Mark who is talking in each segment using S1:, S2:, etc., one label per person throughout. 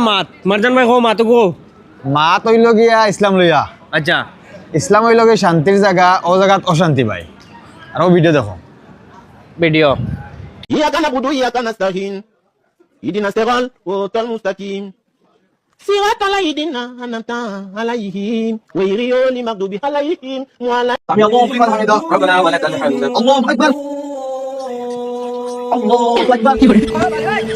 S1: মাত মারজান ভাই কো মাত কো
S2: মাত হইল গিয়া ইসলাম লইয়া।
S1: আচ্ছা
S2: ইসলাম হইল গিয়ে শান্তির জায়গা, ও জায়গাত অশান্তি ভাই। আর ও ভিডিও দেখো।
S1: ভিডিও
S3: إياك نعبد وإياك نستعين اهدنا الصراط المستقيم صراط الذين أنعمت عليهم غير المغضوب عليهم ولا
S4: سمع الله لمن حمده ربنا ولك الحمد الله أكبر الله أكبر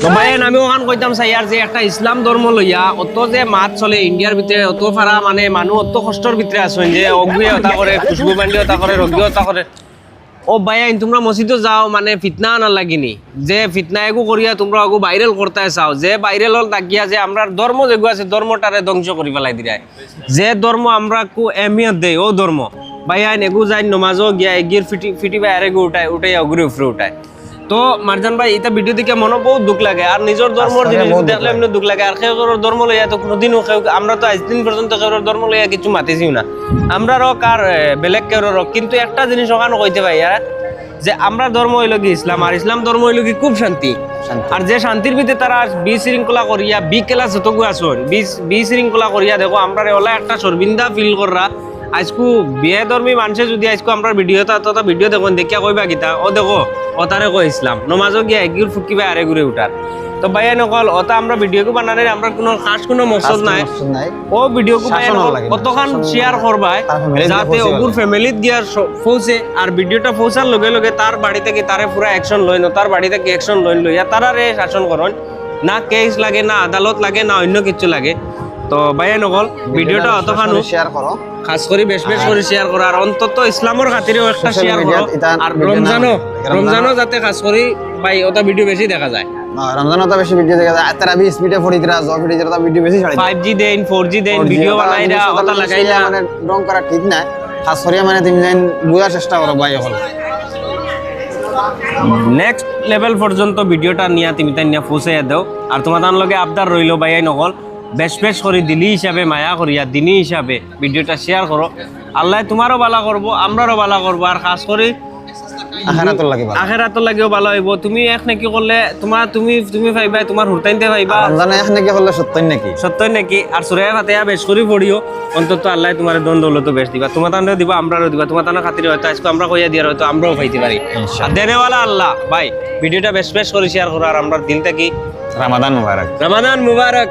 S1: তো ভাই আমি ওখান কইতাম চাই আর যে একটা ইসলাম ধর্ম লইয়া অত যে মাত চলে ইন্ডিয়ার ভিতরে অত ফারা মানে মানুষ অত কষ্টর ভিতরে আছেন যে অগ্নি হতা করে খুশবু বান্ডি হতা করে রোগী হতা করে ও ভাই তোমরা মসজিদে যাও মানে ফিতনা আনা লাগিনি যে ফিতনা এগু করিয়া তোমরা আগু ভাইরাল করতে চাও যে ভাইরাল হল তাকিয়া যে আমরা ধর্ম যেগু আছে ধর্মটারে ধ্বংস করি পেলাই দিরায় যে ধর্ম আমরা কু এমিয়ত দেই ও ধর্ম ভাই আইন এগু যাই নমাজও গিয়া এগির ফিটি ভাই আরেগু উঠাই অগ্রি উপরে উঠায় তো মারজান ভাই এটা ভিডিও দেখে মনে বহুত দুঃখ লাগে আর নিজের ধর্মের জিনিস দেখলে এমনি দুঃখ লাগে আর কেউ ধর্ম লইয়া তো কোনোদিনও আমরা তো আজ দিন পর্যন্ত কেউ ধর্ম লইয়া কিছু মাতিছিও না আমরা রক আর বেলেগ কেউ রক কিন্তু একটা জিনিস ওখানে কইতে ভাই যে আমরা ধর্ম হইল কি ইসলাম আর ইসলাম ধর্ম হইল কি খুব শান্তি আর যে শান্তির ভিতরে তারা বিশৃঙ্খলা করিয়া বিকেলা যতগু আসন বিশৃঙ্খলা করিয়া দেখো আমরা ওলা একটা সর্বিন্দা ফিল কররা আজকু বিয়ে ধর্মী মানুষে যদি আজকু আমরা ভিডিও দেখুন দেখিয়া কইবা গীতা ও দেখো ওতারে কই ইসলাম নমাজও গিয়া একগুর ফুকিবা আরে ঘুরে উঠার তো ভাইয়া নকল ওটা আমরা ভিডিওকে বানানোর আমরা কোনো খাস কোনো মকসদ নাই ও ভিডিওকে কতখান শেয়ার করবাই যাতে ওগুর ফ্যামিলিত গিয়া পৌঁছে আর ভিডিওটা পৌঁছার লগে লগে তার বাড়ি থেকে তারে পুরা অ্যাকশন লই না তার বাড়ি থেকে অ্যাকশন লইয়া তারারে শাসন করন না কেস লাগে না আদালত লাগে না অন্য কিছু লাগে তো ভাইয়া নকল ভিডিওটা অতখান
S2: শেয়ার করো,
S1: খাস করে বেশ করে শেয়ার করো আর অন্তত ইসলামের খাতিরেও একটা শেয়ার করো আর রমজানও যাতে খাস করে ভাই ওটা ভিডিও বেশি দেখা যায়
S2: রমজানও তো বেশি ভিডিও দেখা যায় তারা বি স্পিডে ফড়িতরা জব ভিডিও তো ভিডিও বেশি ছাড়ে
S1: 5G দেন 4G দেন ভিডিও বানাইরা ওটা লাগাইলা
S2: মানে রং করা ঠিক না খাস করে মানে তুমি জান বুঝার চেষ্টা করো ভাই হল
S1: নেক্সট লেভেল পর্যন্ত ভিডিওটা নিয়া তুমি তাই নিয়া পৌঁছাইয়া দাও আর তোমাদের লগে আবদার রইলো ভাই নকল বেশ করে দিলি হিসাবে মায়া করিয়া দিনী হিসাবে ভিডিওটা শেয়ার করো আল্লাহ তোমারও ভালো করবো আমরারও ভালো করবো আর খাস করে আখেরাতর লাগেও ভালো হইব তুমি এক নাকি করলে তোমার তুমি পাইবা তোমার হুরতাইনতে পাইবা
S2: রমজানে এক নাকি করলে সত্যই নাকি
S1: আর সুরায়া ফাতিহা বেশ করে পড়িও অন্তত আল্লাহ তোমার দন দৌলত বেশ দিবা তোমার তানও দিবা আমরাও দিবা তোমার তানও খাতিরে হয়তো আজকে আমরা কইয়া দিয়ার হয়তো আমরাও পাইতে পারি আর দেনেওয়ালা আল্লাহ ভাই ভিডিওটা বেশ করে শেয়ার করো আর আমরা দিল থেকে
S2: রমাদান মুবারক